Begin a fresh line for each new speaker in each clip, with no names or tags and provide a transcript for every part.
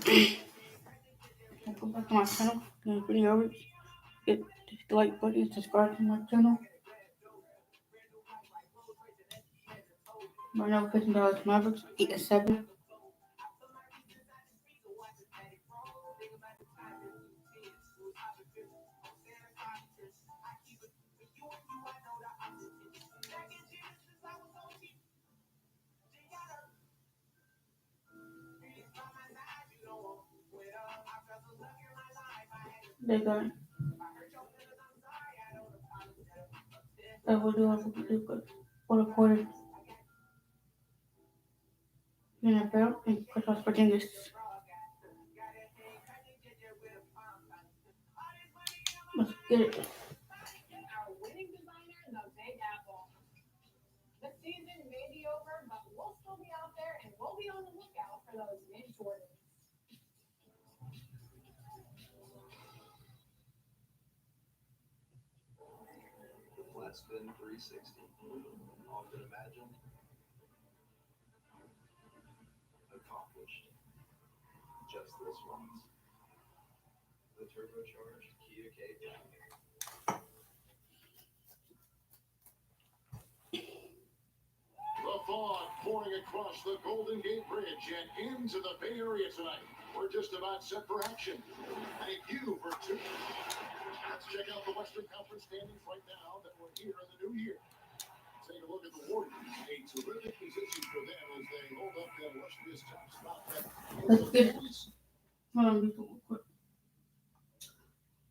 Go back to my channel, give me video, hit the like button, subscribe to my channel. My notification bell is Mavericks 8 to 7. They got I will do for recorded NFL and Christmas for Dingus. Let's get it.
Flat spin 360. Often imagined, accomplished. Just this once. The turbocharged Kia K5.
The fog pouring across the Golden Gate Bridge and into the Bay Area tonight. We're just about set for action. Thank you for tuning in. Let's check out the Western Conference standings right now that we're here in the new year. Take a look at the Warriors. A terrific position for them as they hold up that illustrious top spot.
Let's get it. Hold on, real quick.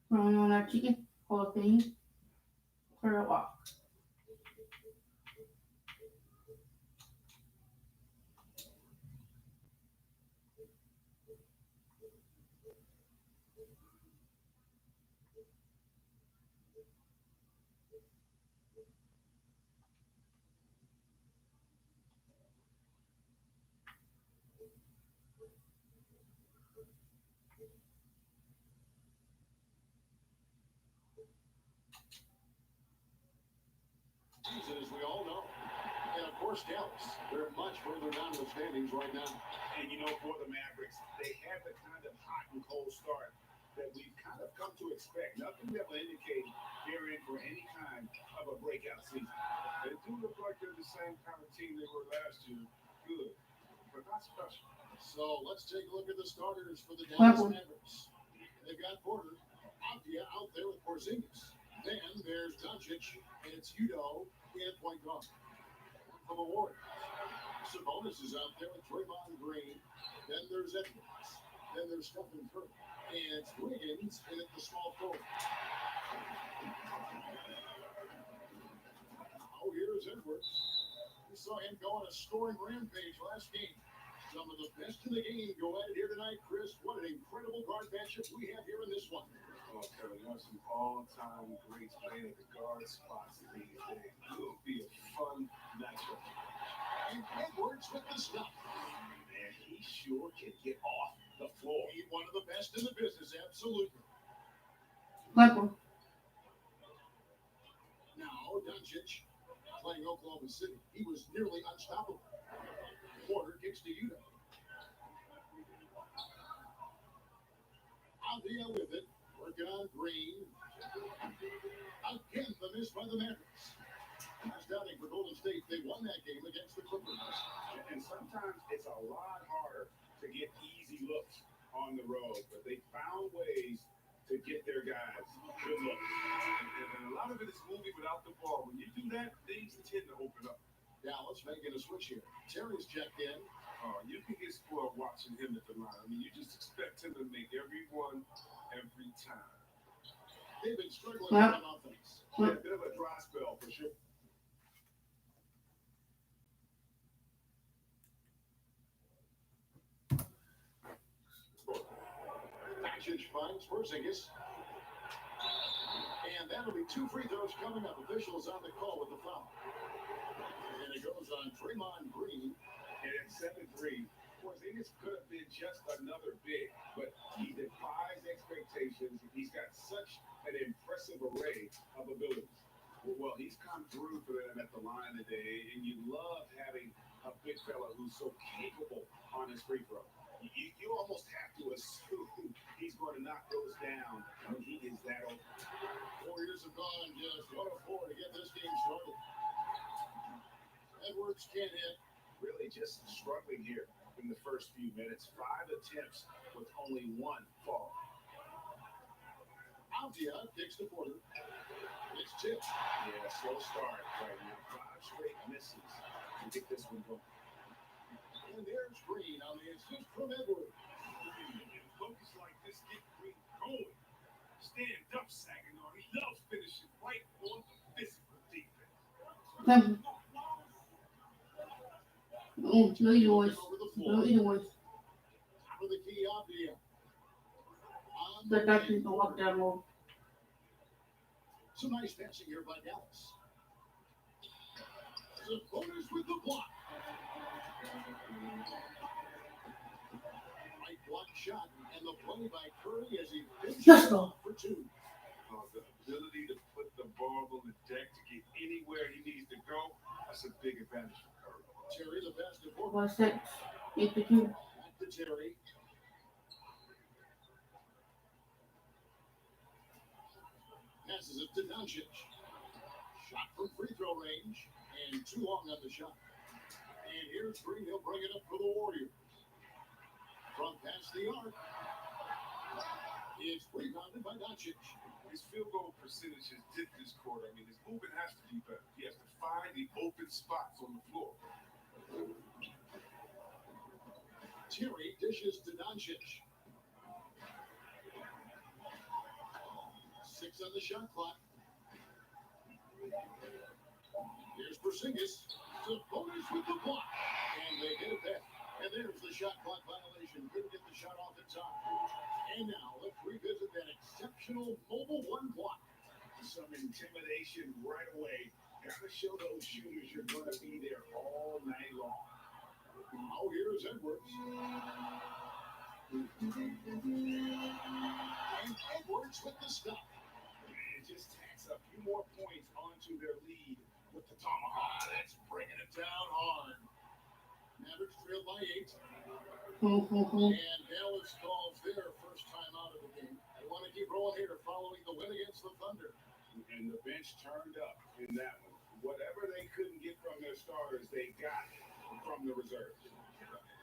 Running on that chicken, Hall of Fame, clear a walk.
Season, as we all know. And of course, Dallas. They're much further down the standings right now.
And you know, for the Mavericks, they have the kind of hot and cold start that we've kind of come to expect. Nothing that will indicate they're in for any kind of a breakout season.
They do look like they're the same kind of team they were last year. Good, but not special.
So let's take a look at the starters for the Dallas Mavericks. They've got Porter out there with Porzingis. Then there's Doncic, and it's Udo in point guard. For the Warriors, Sabonis is out there with Draymond Green. Then there's Edwards. Then there's Stephen Curry. And it's Wiggins in at the small forward. Oh, here's Edwards. We saw him go on a scoring rampage last game. Some of the best in the game go at it here tonight, Chris. What an incredible guard matchup we have here in this one.
Oh, Kevin, you have some all-time greats playing at the guard spots these days. It'll be a fun matchup.
And Edwards with the stuff.
Man, he sure can get off the floor.
He's one of the best in the business, absolutely.
Michael.
Now, Doncic playing Oklahoma City. He was nearly unstoppable. Porter kicks to Udo. Avdia with it. Working on Green. Again, the miss by the Mavericks. Last outing for Golden State, they won that game against the Clippers.
And sometimes it's a lot harder to get easy looks on the road, but they found ways to get their guys good looks.
And a lot of it is moving without the ball. When you do that, things tend to open up.
Dallas making a switch here. Terry's checked in.
You can get spoiled watching him at the line. I mean, you just expect him to make every one every time.
They've been struggling on offense.
Yeah, a bit of a dry spell for sure.
Doncic finds Porzingis. And that'll be 2 free throws coming up. Officials on the call with the foul. And it goes on Draymond Green.
And at 7-3, Porzingis could have been just another big, but he defies expectations. He's got such an impressive array of abilities. Well, he's come through for them at the line today, and you love having a big fella who's so capable on his free throw. You almost have to
Edwards can't hit.
Really just struggling here in the first few minutes. 5 attempts with only one fall.
Avdia kicks the quarter. It's tipped.
Yeah, slow start right now. 5 straight misses to get this one going.
And there's Green on the assist from Edwards.
And focus like this get Green going. Stand up, Saginaw. He loves finishing right on the physical defense.
Temple. No, you
Looking
was.
over the
No,
floor.
you was.
Top of the key, Avdia. On
The
the
doctor
wing.
can walk down more.
Some nice passing here by Dallas. Sabonis with the block. Right block shot, and the play by Curry as he finishes
Let's go.
off for two.
The ability to put the ball on the deck to get anywhere he needs to go, that's a big advantage for Curry.
Terry, the best of four.
1-6. 8-2.
Back to Terry. Passes it to Doncic. Shot from free throw range, and too long on the shot. And here's Green. He'll bring it up for the Warriors. From past the arc. It's rebounded by Doncic.
His field goal percentage has dipped this quarter. I mean, his movement has to be better. He has to find the open spots on the floor.
Terry dishes to Doncic. 6 on the shot clock. Here's Porzingis. Sabonis with the block. And they get it back. And there's the shot clock violation. Couldn't get the shot off in time. And now let's revisit that exceptional mobile one block.
Some intimidation right away. Gotta show those shooters you're going to be there all night long.
Now here's Edwards. And Edwards with the stop.
And just tacks a few more points onto their lead with the tomahawk.
That's bringing it down hard. Mavericks trailed by 8. And Dallas calls their first time out of the game. They want to keep rolling here following the win against the Thunder.
And the bench turned up in that one. Whatever they couldn't get from their starters, they got from the reserves.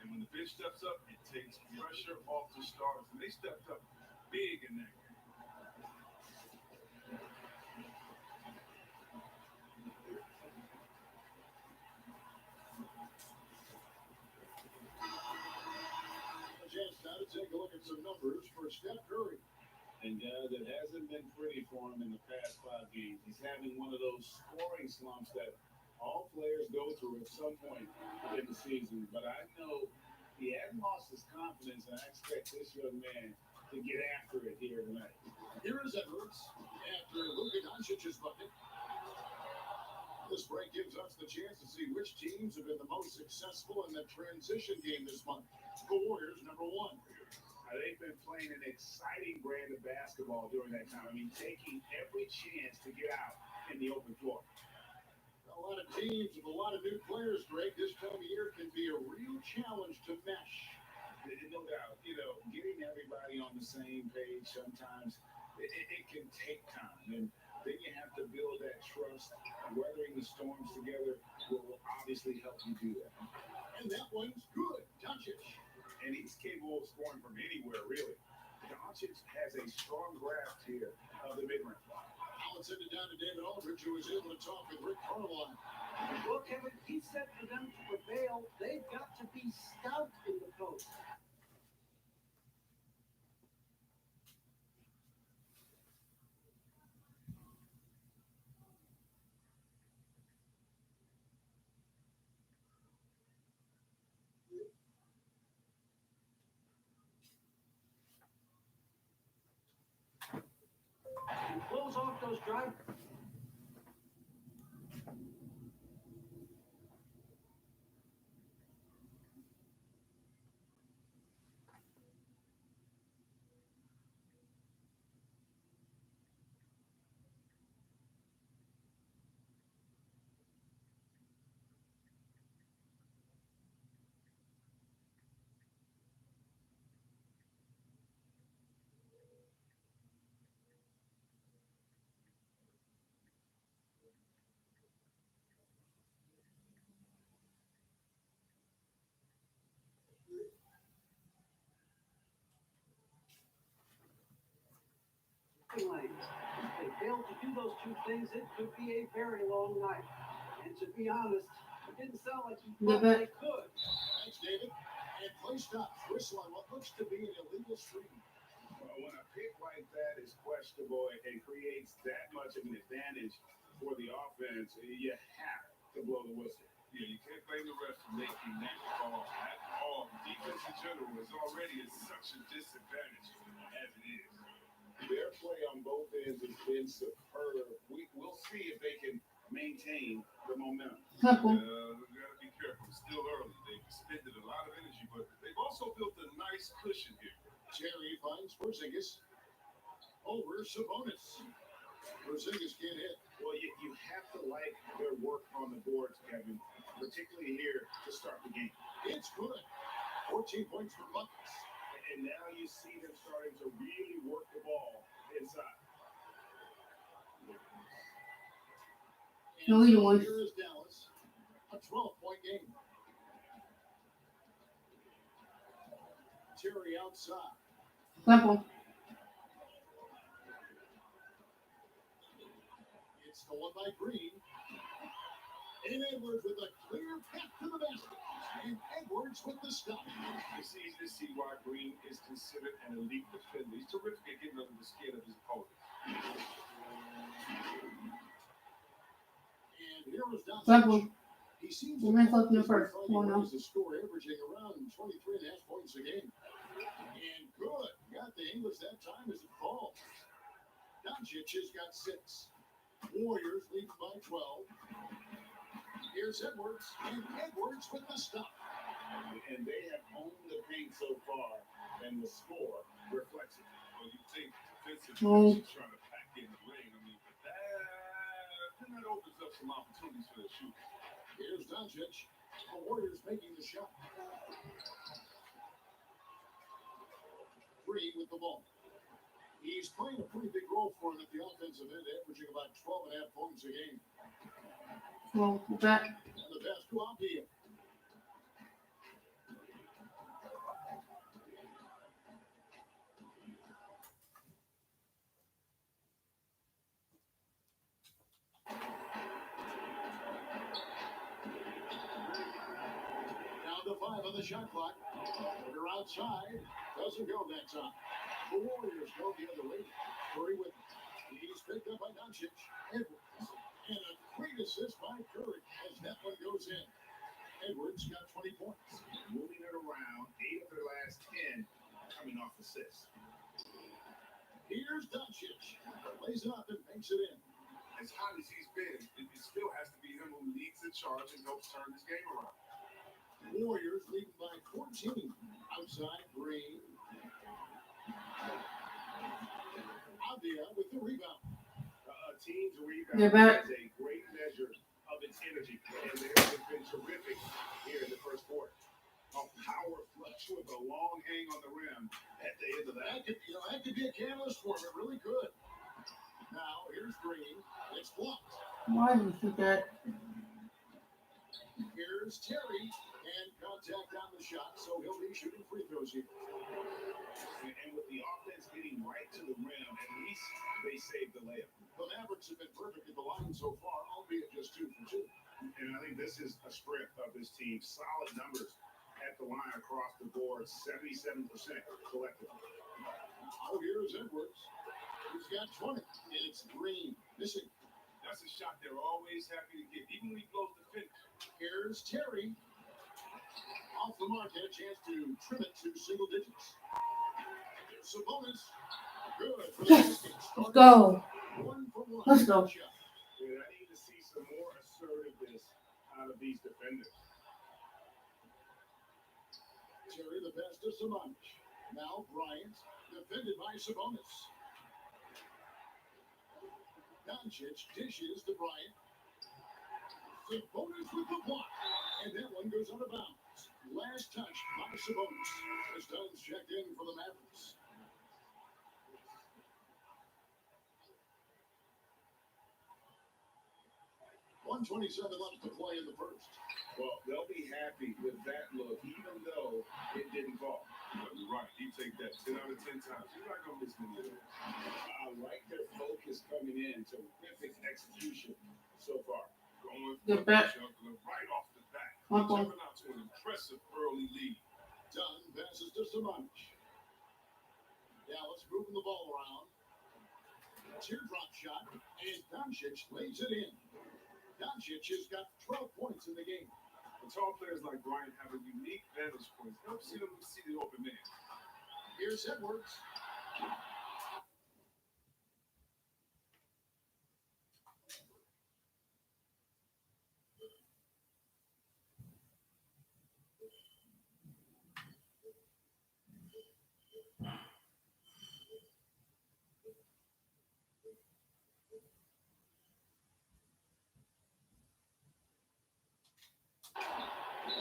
And when the bench steps up, it takes pressure off the starters. And they stepped up big in that game.
A chance now to take a look at some numbers for Steph Curry.
And guys, it hasn't been pretty for him in the past 5 games. He's having one of those scoring slumps that all players go through at some point in the season. But I know he hasn't lost his confidence, and I expect this young man to get after it here tonight.
Here is Edwards after Luka Doncic's bucket. This break gives us the chance to see which teams have been the most successful in the transition game this month. The Warriors, number 1.
They've been playing an exciting brand of basketball during that time. I mean, taking every chance to get out in the open floor.
A lot of teams with a lot of new players, Greg, this time of year can be a real challenge to mesh.
No doubt, getting everybody on the same page sometimes, it can take time. And then you have to build that trust. Weathering the storms together will obviously help you do that.
And that one's good. Doncic.
And he's capable of scoring from anywhere, really. Doncic has a strong grasp here of the mid-range.
Now let's send it down to David Aldridge, who was able to talk with Rick Carlisle.
Well, Kevin, he said for them to prevail, they've got to be stout in the post. And close off those drive. passing lanes. If they fail to do those two things, it could be a very long night. And to be honest, it didn't sound like he thought they could.
Thanks, David. And play stops. Whistle on what looks to be an illegal screen.
Well, when a pick like that is questionable and creates that much of an advantage for the offense, you have to blow the whistle.
Yeah, you can't blame the ref for making that call at all. Defense in general is already at such a disadvantage as it is.
Their play on both ends has been superb. We'll see if they can maintain the momentum.
Simple.
We gotta be careful. It's still early. They've expended a lot of energy, but they've also built a nice cushion here.
Terry finds Porzingis. Over Sabonis. Porzingis can't hit.
Well, you have to like their work on the boards, Kevin, particularly here to start the game.
It's good. 14 points for Buckets.
And now you see them starting to really work the ball inside.
And
No, you
so
won.
here is Dallas. A 12-point game. Terry outside.
Simple.
It's stolen by Green. And Edwards with a clear path to the basket. And Edwards with the stop.
It's easy to see why Green is considered an elite defender. He's terrific at getting under the skin of his opponent.
And here is Doncic.
Simple.
He seems
You messed up in the
to
first
finally
one,
raise the score, averaging around 23.5 points a game. And good. Got the English that time as it falls. Doncic has got 6. Warriors lead by 12. Here's Edwards, and Edwards with the stop.
And they have owned the paint so far, and the score reflects it.
Well, you think defensive
Oh.
coaches trying to pack in the lane. I mean, but that opens up some opportunities for the shooter.
Here's Doncic. The Warriors making the shot. Green with the ball. He's playing a pretty big role for him at the offensive end, averaging about 12.5 points a game.
Well, back.
And the pass to Apia. Down to 5 on the shot clock. They're outside. Doesn't go that time. The Warriors go the other way. Curry with it. He's picked up by Doncic. Edwards. And a great assist by Curry as that one goes in. Edwards got 20 points.
Moving it around, 8 of their last 10 coming off assists.
Here's Doncic. Lays it up and makes it in.
As hot as he's been, it still has to be him who leads the charge and helps turn this game around.
Warriors leading by 14. Outside, Green. Avdia with the rebound.
A team's
They're
rebound
back.
is a great measure of its energy, and theirs has been terrific here in the first quarter. A power flush with a long hang on the rim at the end of that.
That could be a catalyst for him. It really could. Now, here's Green. It's blocked.
Why did you shoot that?
Here's Terry. And contact on the shot, so he'll be shooting free throws here.
And with the offense getting right to the rim, at least they saved the layup.
The Mavericks have been perfect at the line so far, albeit just 2 for 2.
And I think this is a strength of this team. Solid numbers at the line across the board, 77% collectively.
Now here's Edwards. He's got 20. And it's Green. Missing.
That's a shot they're always happy to get, even when he blows the finish.
Here's Terry. Off the mark, had a chance to trim it to single digits. There's Sabonis. Good. For the
Yes.
basket.
Let's go.
1 for 1.
Let's go.
Shot.
And I need to see some more assertiveness out of these defenders.
Terry, the pass to Sabonis. Now Bryant, defended by Sabonis. Doncic dishes to Bryant. Sabonis with the block. And that one goes out of bounds. Last touch by Sabonis. The Stones checked in for the Mavericks. .127 left to play in the first.
Well, they'll be happy with that look, even though it didn't fall.
You're right. He take that 10 out of 10 times. You're not going to miss many of those.
A
like their focus coming in. Terrific execution so far.
Going
The
for the
back.
juggler right off the bat.
Michael.
Jumping out to an impressive early lead.
Dunn passes to Samanich. Dallas moving the ball around. Teardrop shot, and Doncic lays it in. Doncic has got 12 points in the game.
And tall players like Bryant have a unique vantage point. Helps see them see the open man.
Here's Edwards.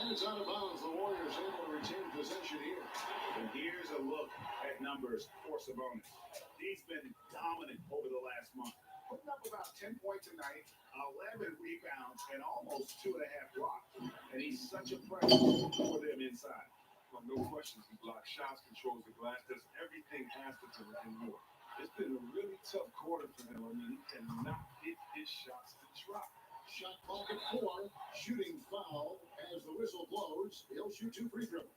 And it's out of bounds. The Warriors able to retain possession here.
And here's a look at numbers for Sabonis. He's been dominant over the last month, putting up about 10 points a night, 11 rebounds, and almost 2.5 blocks. And he's such a presence for them inside.
Well, no questions. He blocks shots, controls the glass, does everything after to and more. It's been a really tough quarter for him. I mean, he cannot get his shots to drop.
Shot clock at 4. Shooting foul as the whistle blows. He'll shoot 2 free throws.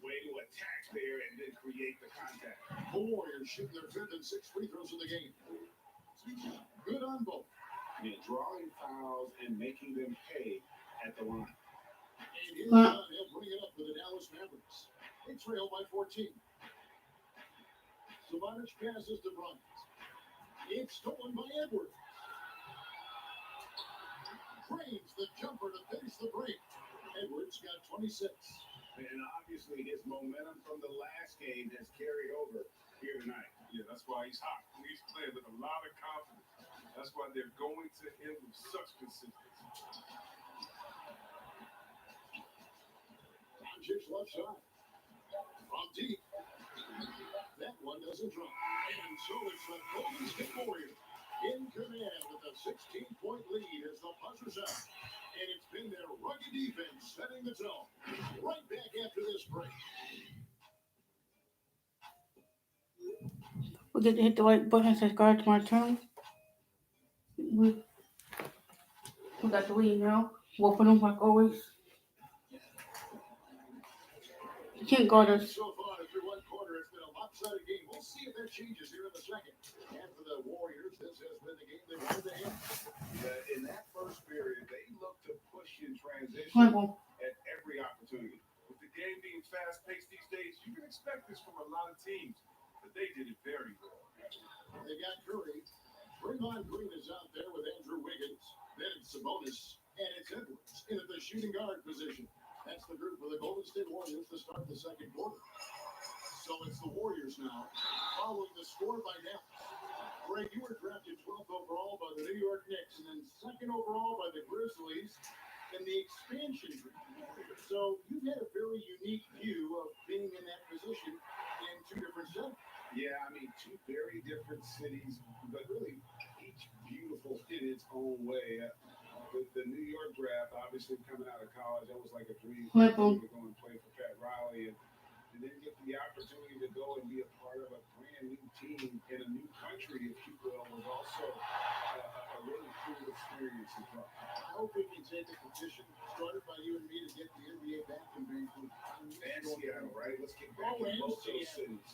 Way to attack there and then create the contact.
The Warriors shooting their 5th and 6th free throws in the game. Good on both.
Yeah, drawing fouls and making them pay at the line.
And here's Dunn. He'll bring it up for the Dallas Mavericks. They trail by 14. Samanich passes to Bryant. It's stolen by Edwards. Drains the jumper to finish the break. Edwards got 26.
And obviously his momentum from the last game has carried over here tonight.
Yeah, that's why he's hot. He's playing with a lot of confidence. That's why they're going to him with such consistency.
Doncic left side. From deep. That one doesn't drop. And so it's the Golden State Warriors in command with a 16-point lead as the buzzer's up. And it's been their rugged defense setting the tone. Right back after this break.
Forget to hit the like button and subscribe to my channel. We got the lead now. Whooping them like always. You can't guard us.
So far, through one quarter, it's been a lopsided game. We'll see if that changes here in the second. And for the Warriors, this has been the game they wanted to end.
In that first period, they looked to push in transition
Michael.
at every opportunity.
With the game being fast-paced these days, you can expect this from a lot of teams, but they did it very well.
They got Curry. Draymond Green is out there with Andrew Wiggins. Then it's Sabonis. And it's Edwards in at the shooting guard position. That's the group for the Golden State Warriors to start the second quarter. So it's the Warriors now, following the score by Dallas. Greg, you were drafted 12th overall by the New York Knicks, and then 2nd overall by the Grizzlies in the expansion group. So you've had a very unique view of being in that position in 2 different settings.
Yeah, I mean, 2 very different cities, but really each beautiful in its own way. The New York draft, obviously coming out of college, that was like a dream to go and play for Pat Riley, and then get the opportunity to go and be a part of a brand new team in a new country, if you will, was also a really cool experience as well.
I hope we can take a petition started by you and me to get the NBA back in Vancouver.
And Seattle, right? Let's get back in both those cities.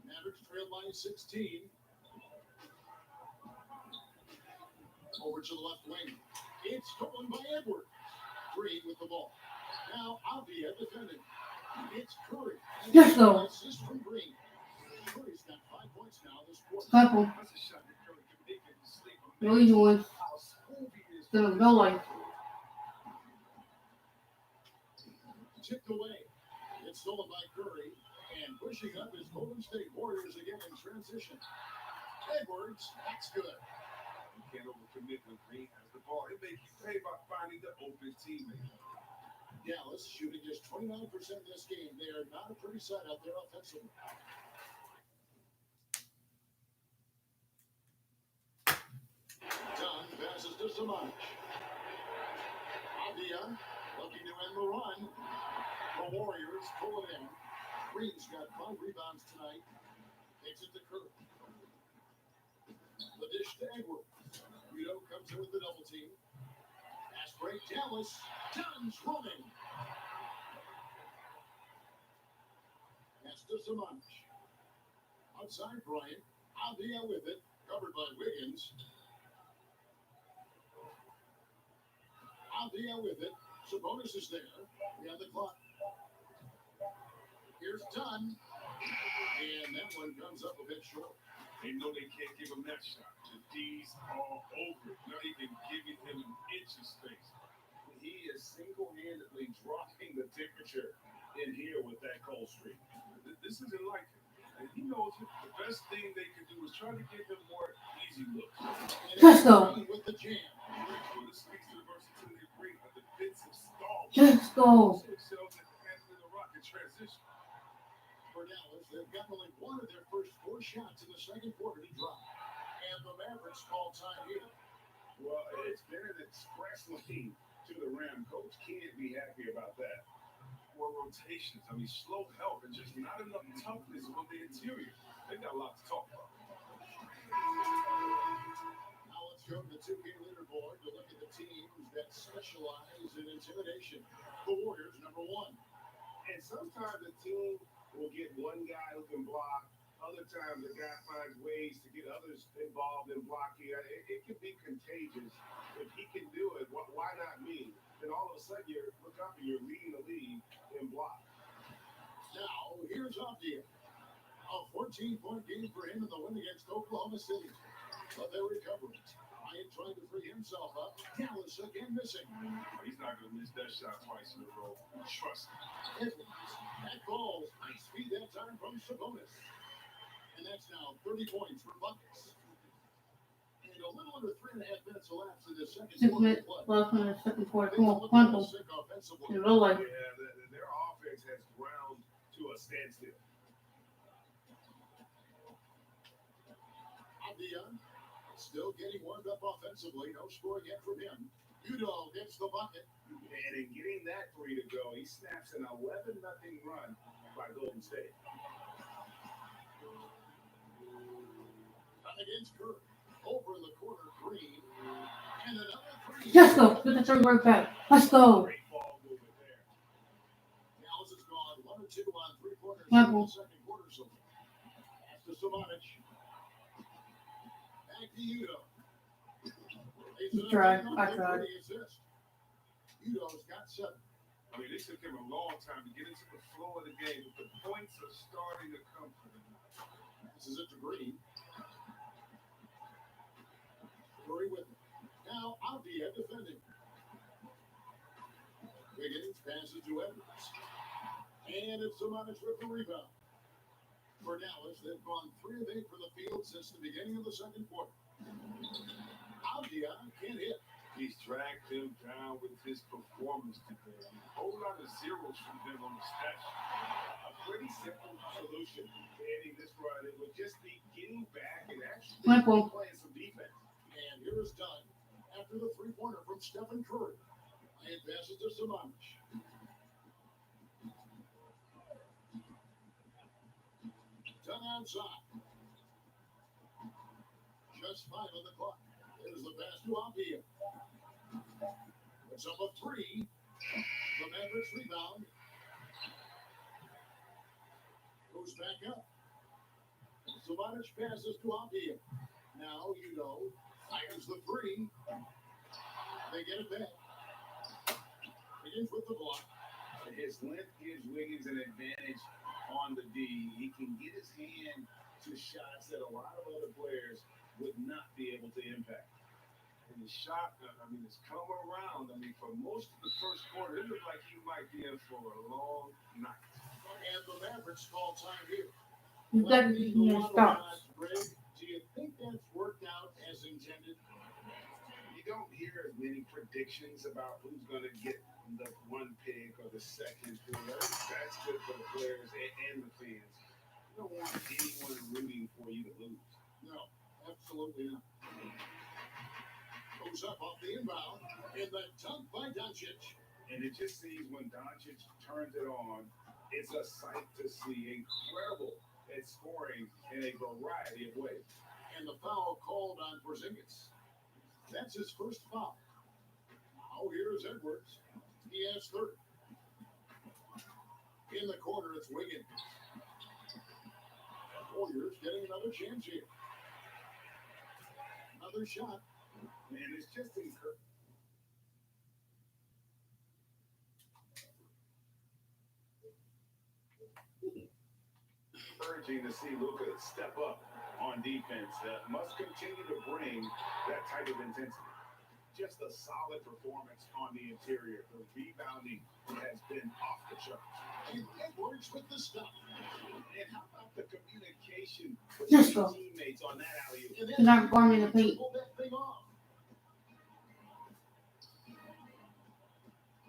Mavericks trail by 16. Over to the left wing. It's stolen by Edwards. Green with the ball. Now Avdia defending. It's Curry.
Let's go.
Assist from Green. Curry's got 5 points now this quarter.
Michael.
That's a shot that Curry can make in his sleep.
What are you doing?
How smooth he is.
Still no life.
Tipped away. It's stolen by Curry. And pushing up is Golden State Warriors again in transition. Edwards, that's good.
You can't overcommit when Green has the ball. He'll make you pay by finding the open teammate.
Dallas shooting just 29% this game. They are not a pretty sight out there offensively. Dunn passes to Samanich. Avdia looking to end the run. The Warriors pull it in. Green's got 5 rebounds tonight. Takes it to Curry. The dish to Edwards. Udo comes in with the double team. Pass break, Dallas. Dunn's running. Pass to Samanich. Outside Bryant. Avdia with it. Covered by Wiggins. Avdia with it. Sabonis is there. We have the clock. Here's Dunn. And that one comes up a bit short.
They know they can't give him that shot. The D's all over it, not even giving him an inch of space.
He is single-handedly dropping the temperature in here with that cold streak.
This isn't like him. And he knows it. The best thing they can do is try to give him more easy looks.
Let's go.
With the jam.
Well, this speaks to the versatility of Green, a defensive stalwart.
Let's go.
Also excels at handling the rock in transition.
For Dallas, they've got only one of their first 4 shots in the second quarter to drop. And the Mavericks call time here.
Well, it's been an express lane to the rim. Coach can't be happy about that.
More rotations. I mean, slow help and just not enough toughness on the interior. They got a lot to talk about.
Now let's go to the 2K leaderboard to look at the teams that specialize in intimidation. The Warriors, number 1.
And sometimes a team will get one guy who can block. Other times, the guy finds ways to get others involved in blocking. It can be contagious. If he can do it, why not me? Then all of a sudden, you look up and you're leading the league in block.
Now, here's Avdia. A 14-point game for him in the win against Oklahoma City. But they recover it. Bryant trying to free himself up. Dallas again missing.
He's not going to miss that shot twice in a row. Trust me.
Edwards. That ball. High speed that time from Sabonis. And that's now 30 points for Buckets. And a little under 3.5 minutes elapsed in the second
6
quarter
minutes
play.
left in the second quarter.
Things
Come on,
look
Quantum.
sick offensively.
In real life.
Yeah, their offense has ground to a standstill.
Avdia still getting warmed up offensively. No score yet from him. Udo gets the bucket.
And in getting that 3 to go, he snaps an 11-0 run by Golden State.
Against Curry. Over in the corner, Green. And another 3.
Let's go. Get the 3 right back. Let's go.
Great ball movement there.
Dallas has gone 1 or 2 on 3 quarters in
Michael.
the second quarter. So pass to Samanich. Back to Udo.
Tried. I tried.
Udo's got 7.
I mean, it took him a long time to get into the flow of the game, but the points are starting to come for him.
Passes it to Green. Curry with it. Now Avdia defending. Wiggins passes to Edwards. And it's Samanich with the rebound. For Dallas, they've gone 3 of 8 from the field since the beginning of the second quarter. Avdia can't hit.
He's dragged them down with his performance today. A whole lot of zeros from them on the stat sheet.
A pretty simple solution to ending this run. It would just be getting back and actually
Michael.
playing some defense.
And here is Dunn after the 3-pointer from Stephen Curry. And passes to Samanich. Dunn outside. Just 5 on the clock. There's the pass to Avdia. It's up a 3. The Mavericks rebound. Goes back up. Samanich passes to Avdia. Now Udo fires the 3. They get it back. Begins with the block.
His length gives Wiggins an advantage on the D. He can get his hand to shots that a lot of other players would not be able to impact.
And the shot, I mean, it's come around. I mean, for most of the first quarter, it looked like he might be in for a long night.
And the Mavericks call time here.
You got to be here. Stop.
Greg, do you think that's worked out as intended?
You don't hear as many predictions about who's going to get the 1 pick or the second pick. That's good for the players and the fans. You don't want anyone rooting for you to lose.
No, absolutely not. Goes up off the inbound, and the dunk by Doncic.
And it just seems when Doncic turns it on,
It's a sight to see. Incredible at scoring in a variety of ways.
And the foul called on Porzingis. That's his first foul. Now here's Edwards. He has 30. In the corner, it's Wiggins. Warriors getting another chance here. Another shot.
And it's just encouraging to see Luka step up on defense. Must continue to bring that type of intensity. Just a solid performance on the interior. The rebounding has been off the charts.
And Edwards with the stop.
And how about the communication with
Let's
his
go.
teammates on that alley-oop?
And
He's not guarding the paint.
pull that thing off.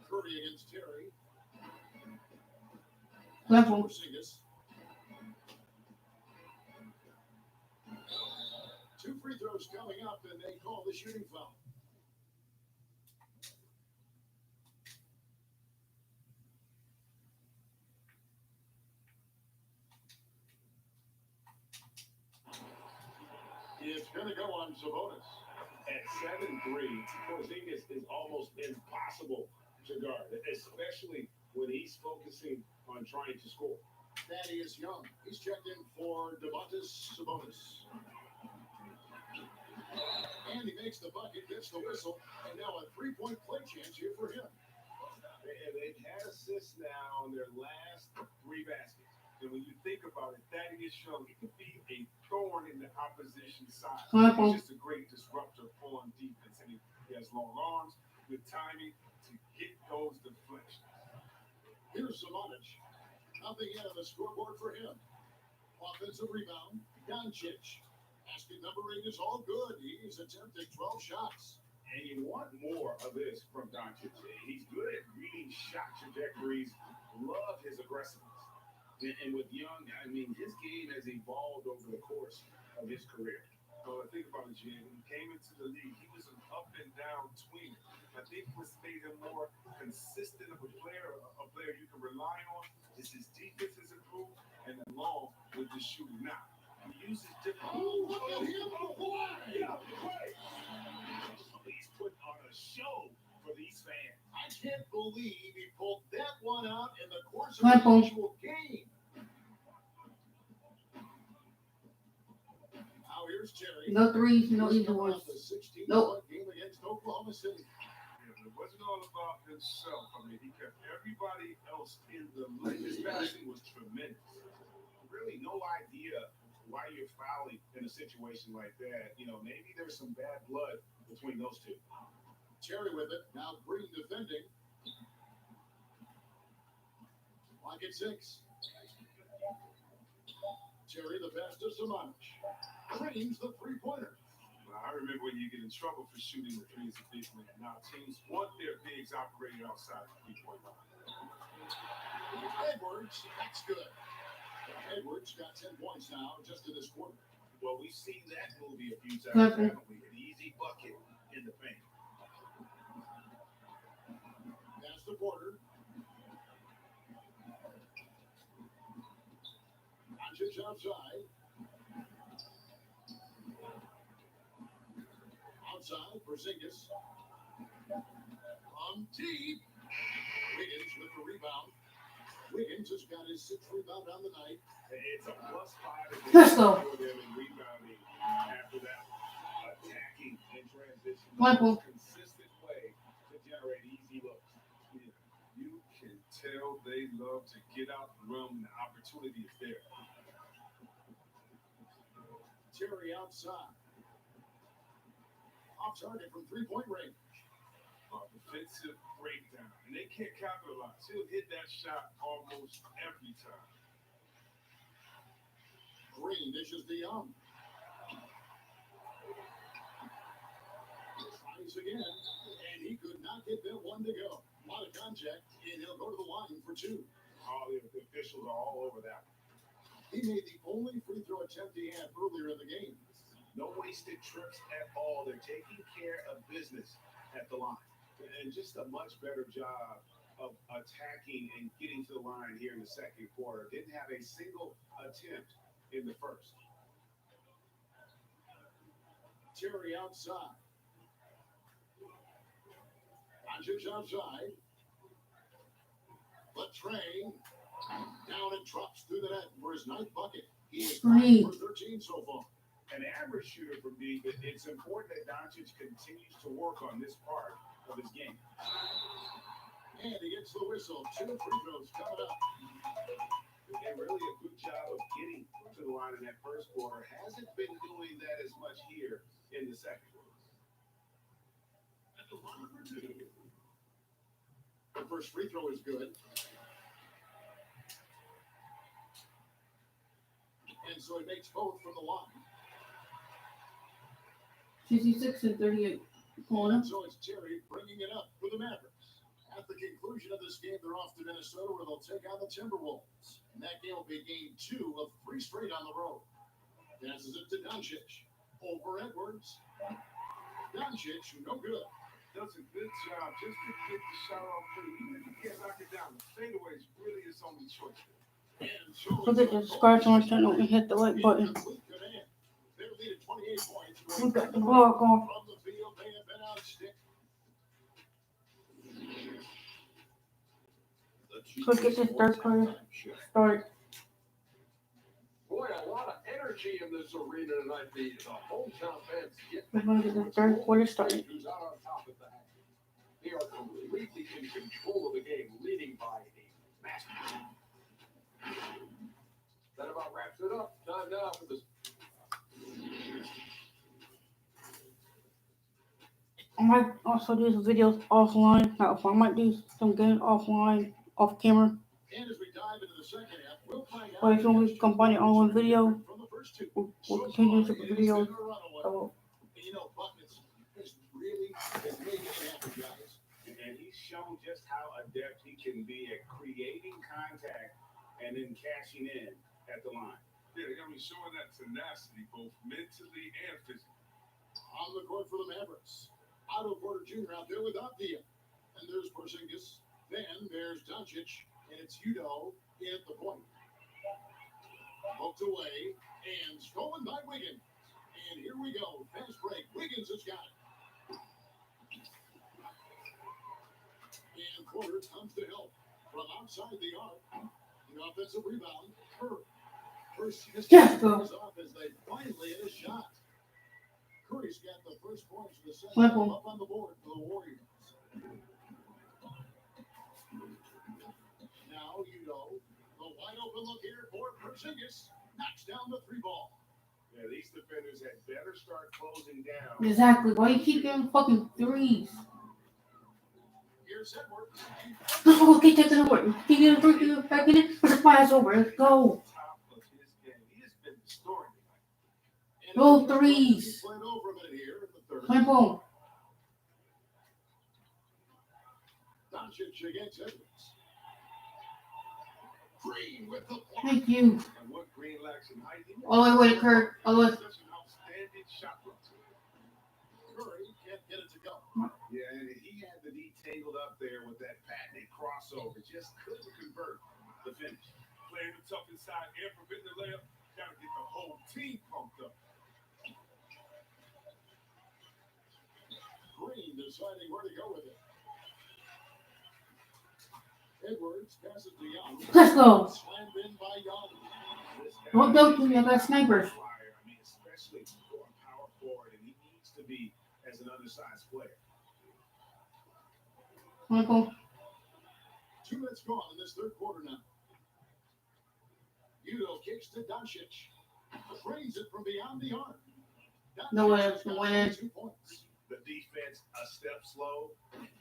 Curry against Terry.
Level.
Porzingis. 2 free throws coming up, and they call the shooting foul. It's going to go on Sabonis.
At 7'3", Porzingis is almost impossible to guard, especially when he's focusing on trying to score.
Thaddeus Young. He's checked in for Domantas Sabonis. And he makes the bucket, gets the whistle, and now a 3-point play chance here for him.
They've had assists now on their last 3 baskets. And when you think about it, Thaddeus Young, he could be a thorn in the opposition's side. He's just a great disruptor on defense. And he has long arms, good timing to get those deflections.
Here's Sabonis. Nothing yet on the scoreboard for him. Offensive rebound, Doncic. Basket number 8 is all good. He's attempting 12 shots.
And you want more of this from Doncic. He's good at reading shot trajectories. Love his aggressiveness. And with Young, I mean, his game has evolved over the course of his career. Think about it, Jim. When he came into the league, he was an up and down tweener. I think what's made him more consistent of a player you can rely on is his defense has improved, and along with his shooting. Now, he uses different.
Oh, look at him play!
Yeah, play. He's put on a show for these fans.
I can't believe he pulled that one out in the course of the actual game. Now here's Terry.
No threes, no easy ones.
The 16-point
Nope.
game against Oklahoma City.
Yeah, it wasn't all about himself. I mean, he kept everybody else in the lane. His passing was tremendous.
Really no idea why you're fouling in a situation like that. You know, maybe there's some bad blood between those two.
Terry with it. Now Green defending. Lock at 6. Terry the pass to Sabonis. Green's the 3-pointer.
I remember when you get in trouble for shooting the threes of big men. Now teams want their bigs operating outside the 3-point line.
Edwards, that's good. Edwards got 10 points now just in this quarter.
Well, we've seen that movie a few times, haven't we? An easy bucket in the paint.
Pass to Porter. Doncic outside. Outside, Porzingis. On deep. Wiggins with the rebound. Wiggins has got his 6th rebound on the night.
It's a +5.
Let's go.
Rebounding after that, attacking in transition.
Michael.
Consistent way to generate easy looks.
You can tell they love to get out and run when the opportunity is there.
Terry outside. Off target from 3-point range.
Defensive breakdown. And they can't capitalize. He'll hit that shot almost every time.
Green dishes to Young. Tries again, and he could not get that one to go. A lot of contact, and he'll go to the line for 2.
All the officials are all over that.
He made the only free throw attempt he had earlier in the game.
No wasted trips at all. They're taking care of business at the line. And just a much better job
of attacking and getting to the line here in the second quarter. Didn't have a single attempt in the first.
Terry outside. Doncic outside. But Trey down and drops through the net for his ninth bucket. He is 5 for 13 so far.
An average shooter for me, but it's important that Doncic continues to work on this part of his game.
And he gets the whistle. 2 free throws coming up.
And really a good job of getting to the line in that first quarter. Hasn't been doing that as much here in the second quarter.
At the line for 2. The first free throw is good. And so he makes both from the line.
56 and 38.
And so it's Terry bringing it up for the Mavericks. At the conclusion of this game, they're off to Minnesota where they'll take on the Timberwolves. And that game will be game 2 of 3 straight on the road. Passes it to Doncic. Over Edwards. Doncic, no good.
Does a good job just to get the shot off pretty. Even if you can't knock it down, the fadeaway is really his only choice.
And so
Look at the subscribe to my channel and hit the like button.
They lead at 28 points.
We got the vlog on.
From the field, they have been out of stick.
Let's get this third quarter started.
Boy, a lot of energy in this arena tonight. The hometown fans get
We're going to get the third quarter started.
who's out on top at the half. They are completely in control of the game, leading by a massive. That about wraps it up. Time now for this.
I might also do some videos offline. I might do some games offline, off camera.
And as we dive into the second half, we'll find out.
But if you want me to combine it all in one video,
From the first 2.
we'll continue to put videos.
And you know, Buckets is really making it happen, guys.
And he's shown just how adept he can be at creating contact and then cashing in at the line.
Yeah, I mean, showing that tenacity both mentally and physically.
On the court for the Mavericks. Otto Porter Jr. out there with Apia. And there's Porzingis. Then there's Doncic. And it's Udo at the point. Poked away. And stolen by Wiggins. And here we go. Fast break. Wiggins has got it. And Porter comes to help. From outside the arc. The offensive rebound.
Yes, go.
Off as they finally hit a shot. Curry's got the first points of the second
Simple.
up on the board for the Warriors. Now, the wide open look here for Porzingis. Knocks down the 3 ball.
Yeah, these defenders had better start closing down.
Exactly. Why you keep getting fucking threes?
Here's Edwards.
Let's go get that over. Keep getting three back in it. Let's pass over. Let's go.
Top of his game. He has been restoring tonight.
Go threes.
Played over a minute here in the third.
Simple.
Doncic against Edwards. Green with the block.
Thank you.
And what Green lacks in height, he
All the way to Kurt. All the way.
such an outstanding shot blocker.
Curry can't get it to go.
Yeah, and he had the D tangled up there with that patented crossover. Just couldn't convert the finish.
Playing the tough inside and preventing the layup. Gotta get the whole team pumped up.
Green deciding where to go with it. Edwards passes to Young.
Let's go.
Slammed in by Young.
This guy
Don't go to me. I got snipers.
flyer. I mean, especially going power forward, and he needs to be as an undersized player.
Simple.
2 minutes gone in this third quarter now. Udo kicks to Doncic. Trains it from beyond the arc.
No way,
Doncic has got
win.
2 points.
The defense a step slow,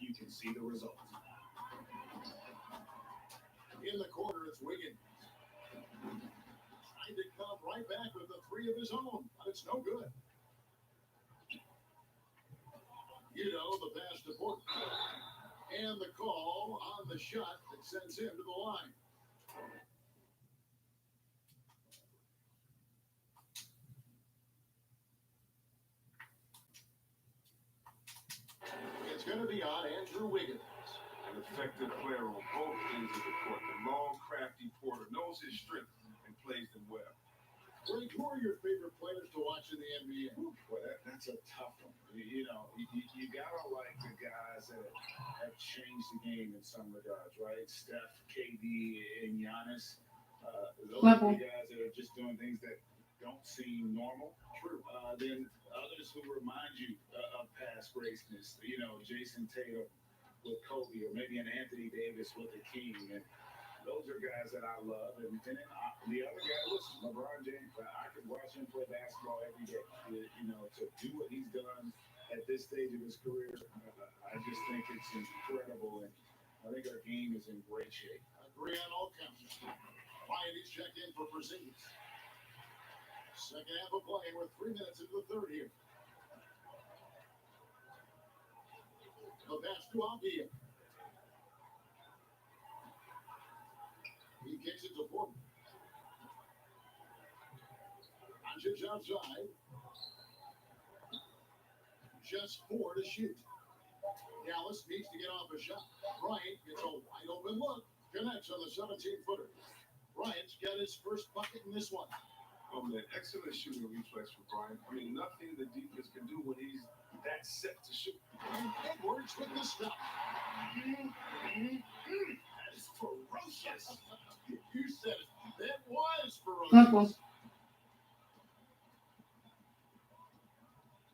you can see the result.
In the corner, it's Wiggins. Trying to come right back with the 3 of his own, but it's no good. The pass to Porter. And the call on the shot that sends him to the line. It's going to be on Andrew Wiggins.
And the effective player on both ends of the court. The long, crafty Porter knows his strengths and plays them well.
Greg, who are your favorite players to watch in the NBA?
Well, that's a tough one. You know, you gotta like the guys that have changed the game in some regards, right? Steph, KD, and Giannis. Those are the guys that are just doing things that don't seem normal. True. Then others who remind you of past greatness. You know, Jason Tatum with Kobe, or maybe an Anthony Davis with the King. And those are guys that I love. And then the other guy, listen, LeBron James. I could watch him play basketball every day. You know, to do what he's done at this stage of his career, I just think it's incredible. And I think our game is in great shape.
Agree on all counts. Ryan is checked in for Porzingis. Second half of play. We're 3 minutes into the third here. The pass to Avdia. He kicks it to Porter. Doncic outside. Just 4 to shoot. Dallas needs to get off a shot. Bryant gets a wide open look. Connects on the 17-footer. Bryant's got his first bucket in this one.
Oh, man, excellent shooting reflex for Bryant. I mean, nothing the defense can do when he's that set to shoot.
And Edwards with the stop. That is ferocious. You said it. That was ferocious.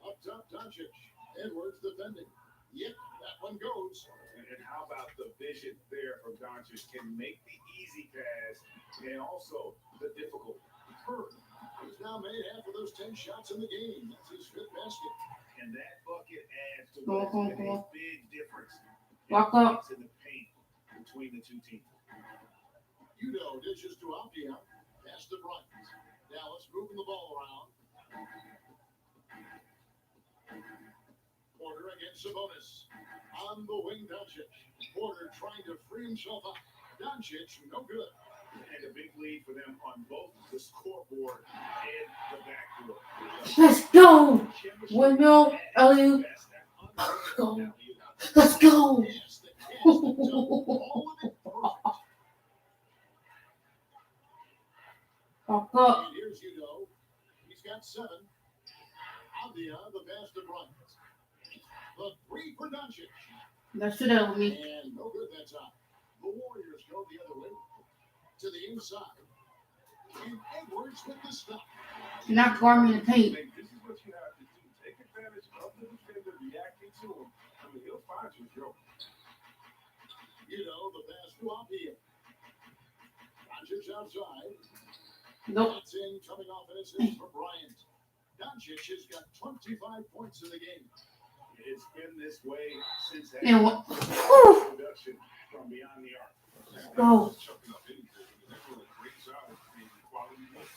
Up top, Doncic. Edwards defending. Yep, that one goes.
And how about the vision there from Doncic? Can make the easy pass and also the difficult.
Bird, who's now made half of those 10 shots in the game. That's his fifth basket.
And that bucket adds to what's been a big difference
Walk up.
in the paint between the two teams.
Udo dishes to Avdia. Pass to Bryant. Dallas moving the ball around. Porter against Sabonis. On the wing, Doncic. Porter trying to free himself up. Doncic, no good.
And a big lead for them on both the scoreboard and the backboard.
Let's go. Windmill, alley-oop. Let's go. Let's go.
Yes, the cast and double. All of it perfect.
Walk up.
And here's Udo. He's got 7. Avdia, the pass to Bryant. The 3 for Doncic.
That's it over me.
And no good that time. The Warriors go the other way. To the inside. And Edwards with the stop.
Not guard me in the paint.
This is what you have to do. Take advantage of the defender reacting to him. I mean, he'll find you, Joe.
You know, the pass to Avdia. Doncic outside.
Nope.
That's in, coming off an assist for Bryant. Doncic has got 25 points in the game.
It's been this way since that
And what?
production from beyond the arc.
Go.
Chucking up anything. They're doing a great job of creating quality moves.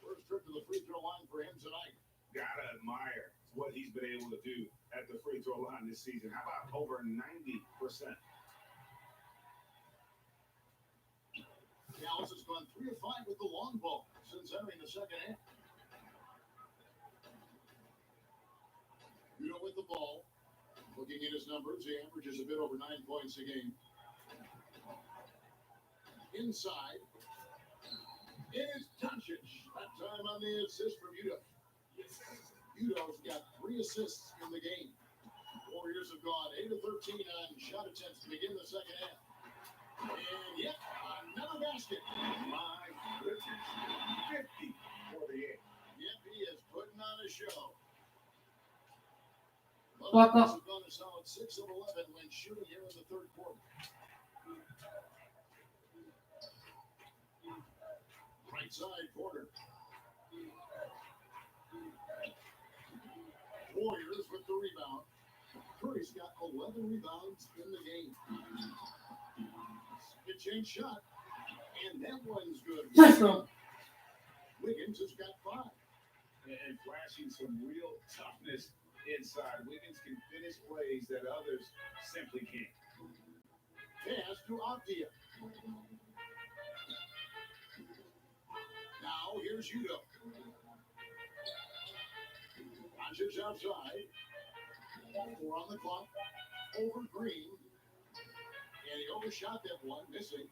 First trip to the free throw line for him tonight.
Gotta admire what he's been able to do at the free throw line this season. How about over 90%?
Dallas has gone 3 of 5 with the long ball since entering the second half. You know, with the ball, looking at his numbers, he averages a bit over 9 points a game. Inside is Doncic. That time on the assist from Udo. Udo's got 3 assists in the game. Warriors have gone 8 of 13 on shot attempts to begin the second half. And yet, another basket.
My goodness. 50 for the end.
Yep, he is putting on a show.
Walk up.
Have gone a solid 6 of 11 when shooting here in the third quarter. Right side, Porter. Warriors with the rebound. Curry's got 11 rebounds in the game. Good change shot. And that one's good.
Let's go.
Wiggins has got 5.
And flashing some real toughness inside. Wiggins can finish plays that others simply can't.
Pass to Avdia. Now here's Udo. Doncic outside. 4 on the clock. Over Green. And he overshot that one, missing.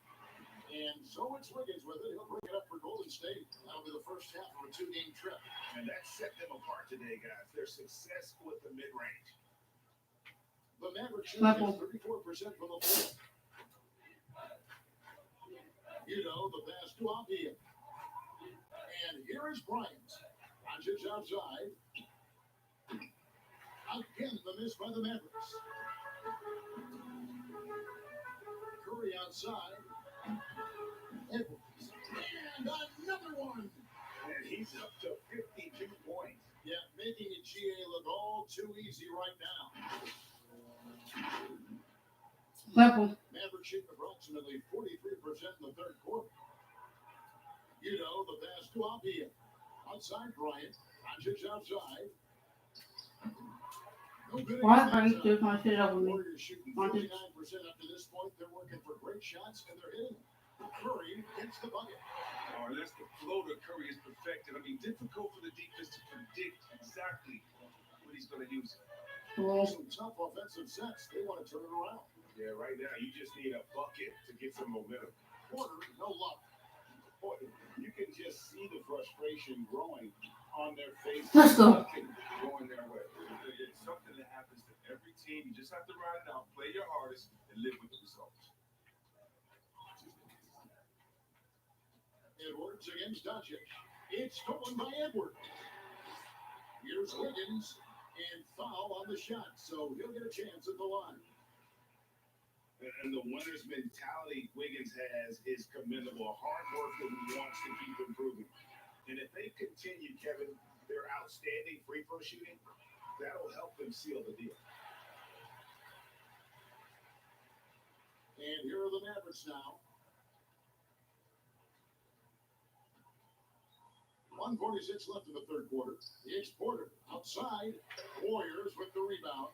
And so it's Wiggins with it. He'll bring it up for Golden State. That'll be the first half of a 2-game trip.
And that set them apart today, guys. Their success with the mid-range.
The Mavericks shoot 34% from the floor. You know, the pass to Avdia. And here is Bryant. Doncic outside. Again, the miss by the Mavericks. Curry outside. Edwards. And another one.
And he's up to 52 points.
Yeah, making it GA look all too easy right now.
Level.
Mavericks shoot approximately 43% in the third quarter. You know, the pass to Avdia. Outside Bryant. Doncic outside. No good
Why
against
are you
that
doing
side.
my shit over me?
Warriors shooting 49% up to this point. They're working for great shots, and they're hitting them. Curry gets the bucket.
Oh, and that's the floater Curry is perfected. I mean, difficult for the defense to predict exactly what he's going to use.
Well,
Some tough offensive sets. They want to turn it around.
Yeah, right now you just need a bucket to get some momentum.
Porter, no luck.
Boy, you can just see the frustration growing on their faces.
let's go.
Nothing going their way.
It's something that happens to every team. You just have to ride it out, play your hardest, and live with the results.
Edwards against Doncic. It's stolen by Edwards. Here's Wiggins, and foul on the shot, so he'll get a chance at the line.
And the winner's mentality Wiggins has is commendable. A hard worker who wants to keep improving. And if they continue, Kevin, their outstanding free throw shooting, that'll help them seal the deal.
And here are the Mavericks now. 1:46 left in the third quarter. The Porter outside. Warriors with the rebound.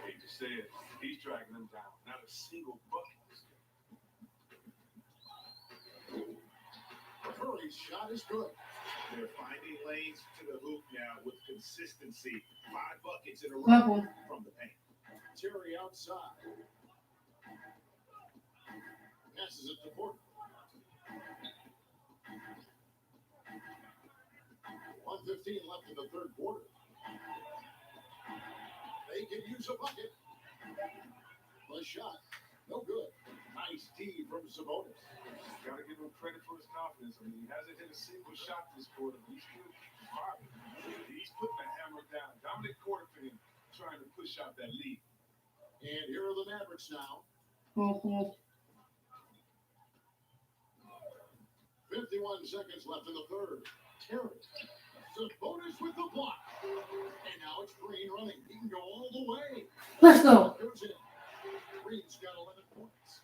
I hate to say it, he's dragging them down. Not a single bucket this game.
Curry's shot is good.
They're finding lanes to the hoop now with consistency. 5 buckets in a row
Level.
from the paint.
Terry outside. Passes it to Porter. 1:15 left in the third quarter. They can use a bucket. The shot, no good. Nice D from Sabonis.
Got to give him credit for his confidence. I mean, he hasn't hit a single shot this quarter, but he's still firing. He's putting the hammer down. Dominant quarter for him, trying to push out that lead.
And here are the Mavericks now. 51 seconds left in the third. Terry. Sabonis with the block. And now it's Green running. He can go all the way.
Let's go.
Goes in. Green's got 11 points.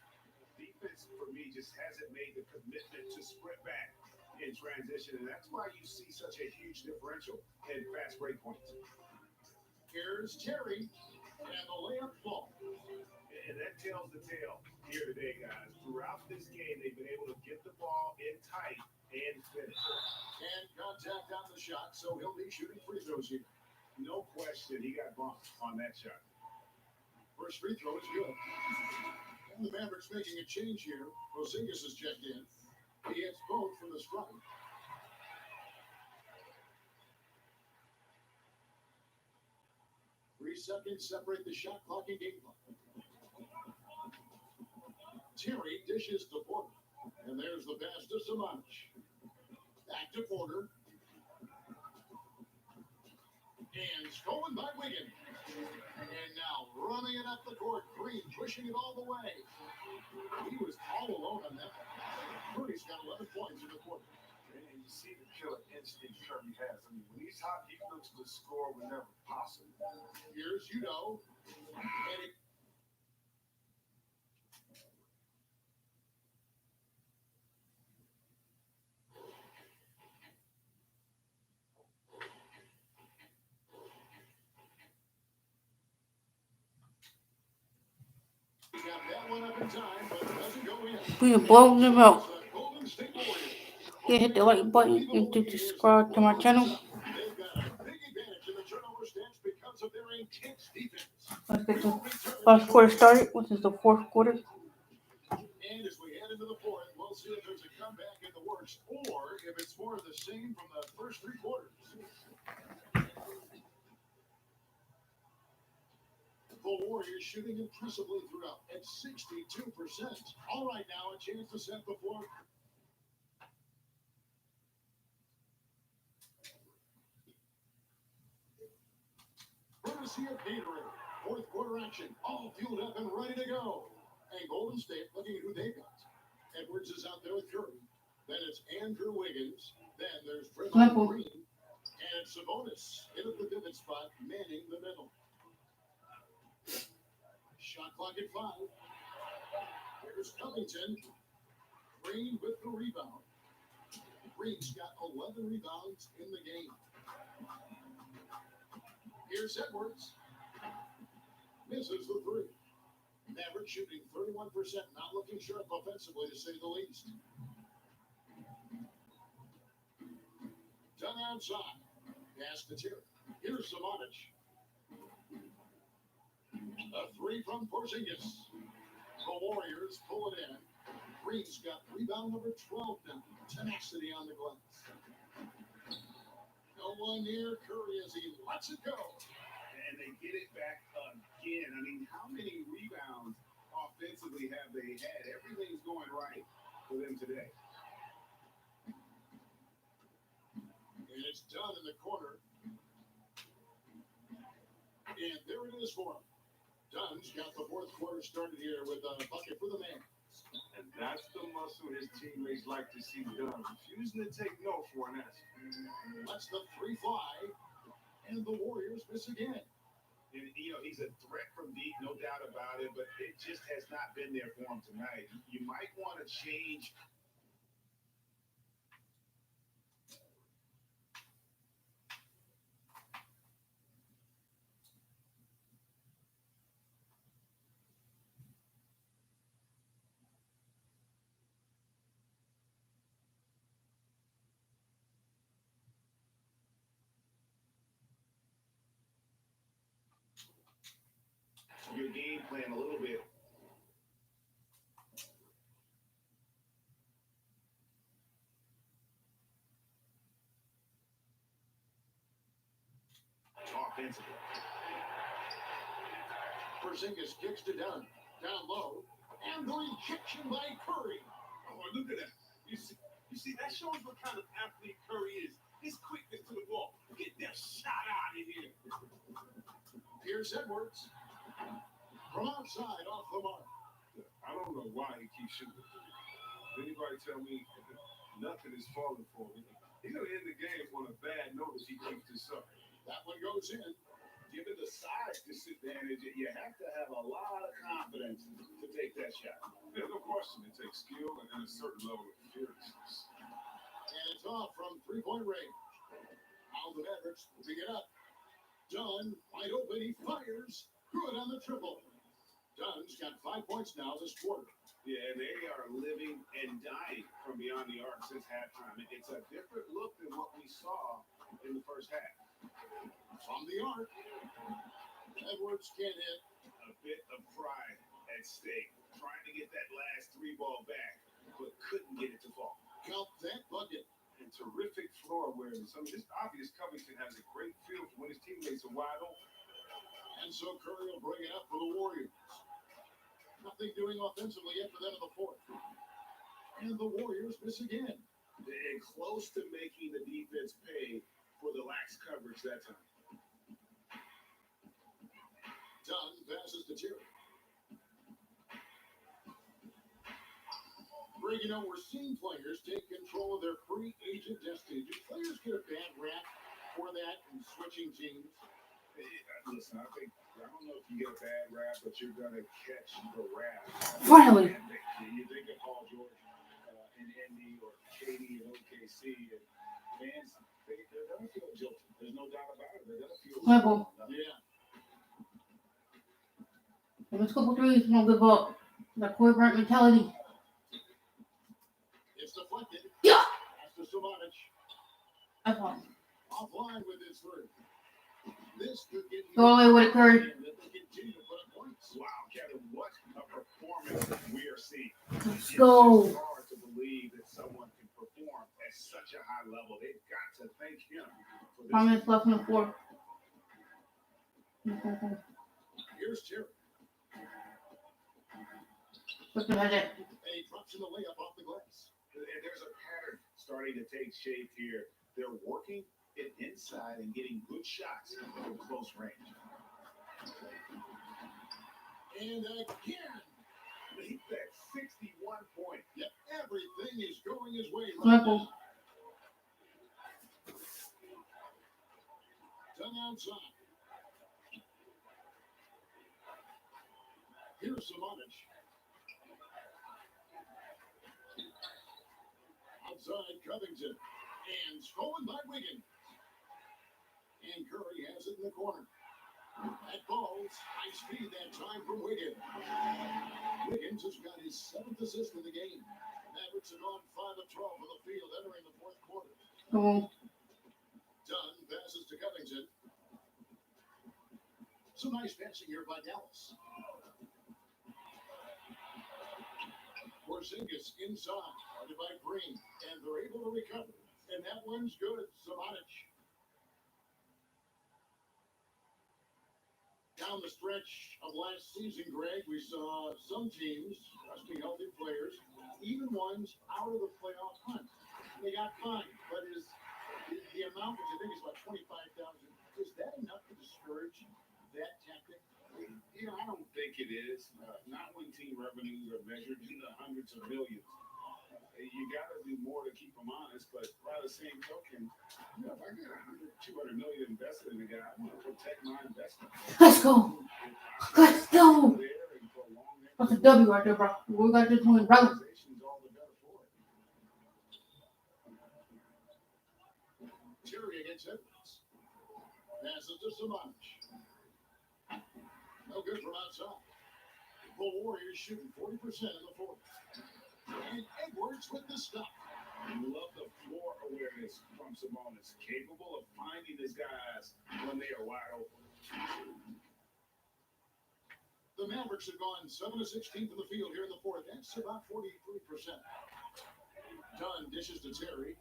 Defense, for me, just hasn't made the commitment to sprint back in transition, and that's why you see such a huge differential in fast break points.
Here's Terry. And the layup ball.
And that tells the tale here today, guys. Throughout this game, they've been able to get the ball in tight and finish.
And contact on the shot, so he'll be shooting free throws here.
No question, he got bumped on that shot.
First free throw is good. And the Mavericks making a change here. Porzingis has checked in. He hits both from the strike. Three seconds separate the shot clock and game clock. Terry dishes to Porter. And there's the pass to Sabonis. Back to Porter. And stolen by Wiggins. And now running it up the court. Green pushing it all the way. He was all alone on that. Curry's got 11 points in the quarter.
And you see the killer instinct Curry has. I mean, when he's hot, he looks to score whenever possible.
Here's Udo. And it got that one up in time, but it doesn't go in.
We are blowing them out.
It's the Golden State Warriors.
You hit the like button and to subscribe to my channel.
They've got a big advantage in the turnover stats because of their intense defense.
Let's get the first quarter started, which is the fourth quarter.
into the fourth. We'll see if there's a comeback in the works or if it's more of the same from the first three quarters. The Warriors shooting impressively throughout at 62%. All right, now a chance to set the floor. Courtesy of Gatorade. Fourth quarter action, all fueled up and ready to go. And Golden State looking at who they got. Edwards is out there with Curry. Then it's Andrew Wiggins. Then there's Draymond Green. And it's Sabonis in at the pivot spot, manning the middle. Shot clock at 5. Here's Covington. Green with the rebound. Green's got 11 rebounds in the game. Here's Edwards. Misses the three. Maverick shooting 31%, not looking sharp offensively to say the least. Done outside. Pass to Terry. Here's Sabonis. A three from Porzingis. The Warriors pull it in. Green's got rebound number 12 now. Tenacity on the glass. No one near Curry as he lets it go.
And they get it back again. I mean, how many rebounds offensively have they had? Everything's going right for them today.
And it's done in the corner. And there it is for him. Dunn's got the fourth quarter started here with a bucket for the man.
And that's the muscle his teammates like to see done. Refusing to take no for an answer.
Lets the three fly. And the Warriors miss again.
And, he's a threat from deep, no doubt about it, but it just has not been there for him tonight. You might want to change. Your game plan a little bit. Offensively.
Porzingis kicks to Dunn. Down low. And the rejection by Curry.
Oh, look at that. You see, that shows what kind of athlete Curry is. His quickness to the ball. Get that shot out of here.
Here's Edwards. From outside, off the mark.
I don't know why he keeps shooting. Anybody tell me nothing is falling for him? He's going to end the game on a bad note if he keeps this up.
That one goes in.
Given the size disadvantage, you have to have a lot of confidence to take that shot.
There's no question. It takes skill and a certain level of fearlessness.
And it's off from three-point range. Now the Mavericks moving it up. Dunn, wide open, he fires. Good on the triple. Dunn's got 5 points now this quarter.
Yeah, they are living and dying from beyond the arc since halftime. It's a different look than what we saw in the first half.
From the arc, Edwards can't hit.
A bit of pride at stake, trying to get that last three ball back, but couldn't get it to fall.
Count that bucket.
And terrific floor awareness. I mean, it's obvious Covington has a great feel for when his teammates are wide open.
And so Curry will bring it up for the Warriors. Nothing doing offensively yet for them in the fourth. And the Warriors miss again.
And close to making the defense pay for the lax coverage that time.
Dunn passes to Terry. Greg, we're seeing players take control of their free agent destiny. Do players get a bad rap for that and switching teams?
Listen, I don't know if you get a bad rap, but you're going to catch the rap.
Finally.
You think of Paul George in Indy or KD in OKC, and fans, they're going to feel jilted. There's no doubt about it. They're going to feel
Level.
Yeah.
Let's go for threes. Don't give up. That Kobe Bryant mentality.
It's deflected.
Yeah.
That's to Sabonis.
That's fine.
Offline with his three. This could get
Go away with it, Curry.
They continue to put up points.
wow, Kevin, what a performance we are seeing.
Let's
It's
go.
just hard to believe that someone can perform at such a high level. They've got to thank him for this.
5 minutes left in the fourth.
Here's Terry.
Look at that.
And he drops in the layup off the glass.
And there's a pattern starting to take shape here. They're working it inside and getting good shots from close range.
And again.
Make that 61 point.
Yep, everything is going his way right
Triple.
now. Done outside. Here's Samanich. Outside Covington. And stolen by Wiggins. And Curry has it in the corner. That ball's high speed that time from Wiggins. Wiggins has got his 7th assist in the game. Mavericks are on 5 of 12 from the field entering the fourth quarter.
Go.
Dunn passes to Covington. Some nice passing here by Dallas. Porzingis inside, guarded by Green, and they're able to recover. And that one's good. Samanich. Down the stretch of last season, Greg, we saw some teams resting healthy players, even ones out of the playoff hunt. They got fined, but is the amount, which I think is about $25,000, is that enough to discourage that tactic?
You know, I don't think it is. Not when team revenues are measured in the hundreds of millions. You got to do more to keep them honest, but by the same token, you know, if I get 100, 200 million invested in a guy, I want to protect my investment.
Let's go. Let's go. That's a W right there, bro. We got this one, bro.
All the better for it.
Terry against Edwards. Passes to Samanich. No good from outside. The Warriors shooting 40% in the fourth. And Edwards with the stop.
Love the floor awareness from Sabonis, capable of finding his guys when they are wide open.
The Mavericks have gone 7 of 16 from the field here in the fourth. That's about 43%. Dunn dishes to Terry.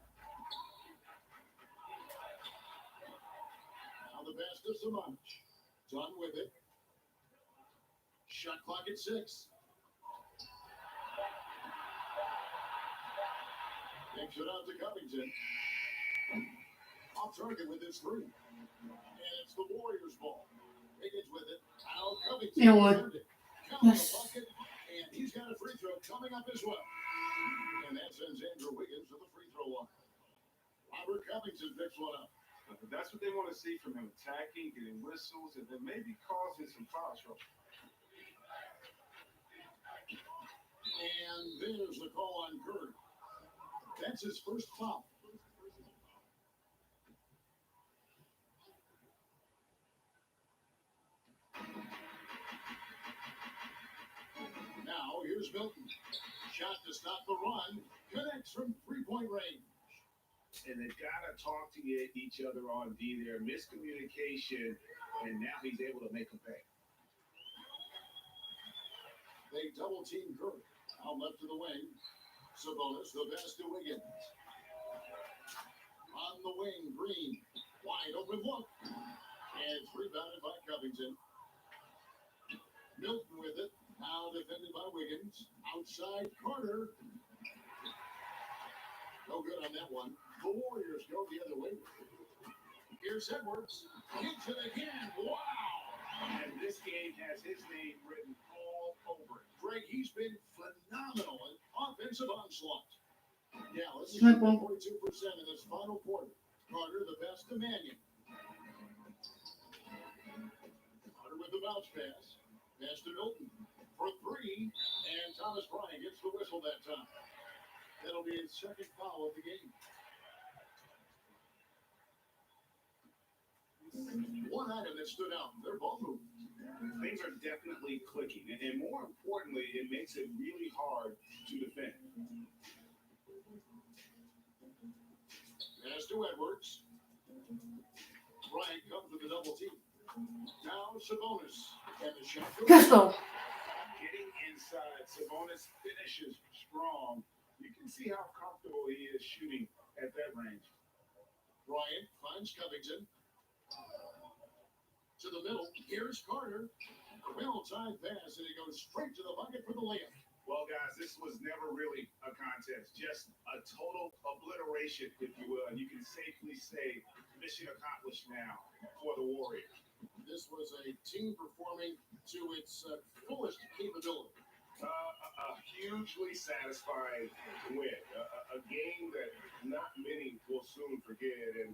Now the pass to Samanich. Dunn with it. Shot clock at 6. Takes it out to Covington. Off target with his 3. And it's the Warriors' ball. Wiggins with it. Now Covington.
And one.
Counting
Yes.
the bucket. And he's got a free throw coming up as well. And that sends Andrew Wiggins to the free throw line. Robert Covington picks one up.
That's what they want to see from him, attacking, getting whistles, and then maybe causing some foul trouble.
And there's the call on Curry. That's his first foul. Now here's Milton. Shot to stop the run. Connects from 3-point range.
And they've got to talk to each other on D there. Miscommunication, and now he's able to make a pay.
They double team Curry. Out left to the wing. Sabonis, the pass to Wiggins. On the wing, Green. Wide open look. And it's rebounded by Covington. Milton with it. Now defended by Wiggins. Outside Carter. No good on that one. The Warriors go the other way. Here's Edwards. Hits it again. Wow.
And this game has his name written all over it.
Greg, he's been phenomenal in offensive onslaught. Dallas is
Triple.
42% in this final quarter. Carter the best to Mannion. Carter with the bounce pass. Pass to Milton for 3. And Thomas Bryant gets the whistle that time. That'll be his second foul of the game. One item that stood out, their ball movement.
Things are definitely clicking, and more importantly, it makes it really hard to defend.
Pass to Edwards. Bryant comes with the double team. Now Sabonis. And the shot goes.
Let's go.
Getting inside, Sabonis finishes strong, you can see how comfortable he is shooting at that range.
Bryant finds Covington. To the middle. Here's Carter. Well-timed pass, and he goes straight to the bucket for the layup.
Well, guys, this was never really a contest, just a total obliteration, if you will. And you can safely say mission accomplished now for the Warriors.
This was a team performing to its fullest capability.
A hugely satisfying win, a game that not many will soon forget, and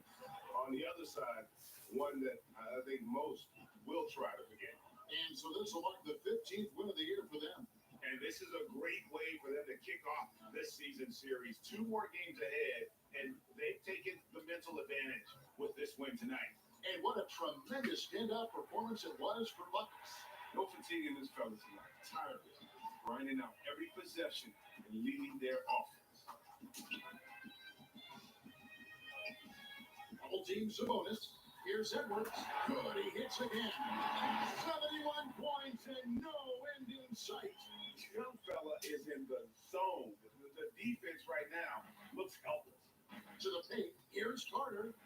on the other side, one that I think most will try to forget.
And so this will mark the 15th win of the year for them.
And this is a great way for them to kick off this season series. 2 more games ahead, and they've taken the mental advantage with this win tonight.
And what a tremendous standout performance it was for Buckets.
No fatigue in this fellas tonight. Tireless, grinding out every possession and leading their offense.
Double team Sabonis. Here's Edwards. Good, he hits again. 71 points and no end in sight.
Young fella is in the zone. The defense right now looks helpless.
To the paint. Here's Carter.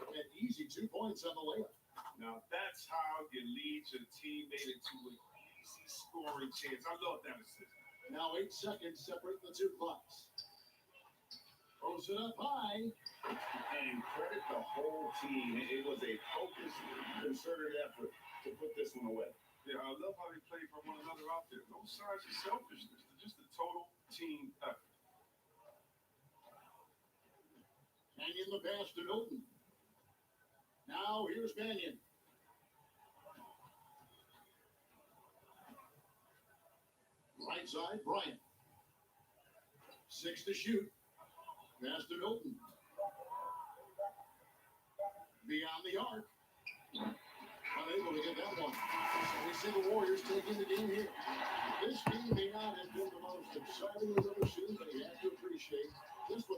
An easy 2 points on the layup.
Now that's how you lead your teammate into an easy scoring chance. I love that assist.
Now 8 seconds separate the two clocks. Throws it up high.
And credit the whole team. It was a focused, concerted effort to put this one away.
Yeah, I love how they play for one another out there. No signs of selfishness. Just a total team effort.
Mannion the pass to Milton. Now here's Mannion. Right side, Bryant. 6 to shoot. Pass to Milton. Beyond the arc. Unable to get that one. So we see the Warriors taking the game here. This game may not have been the most exciting we've ever seen, but you have to appreciate this one.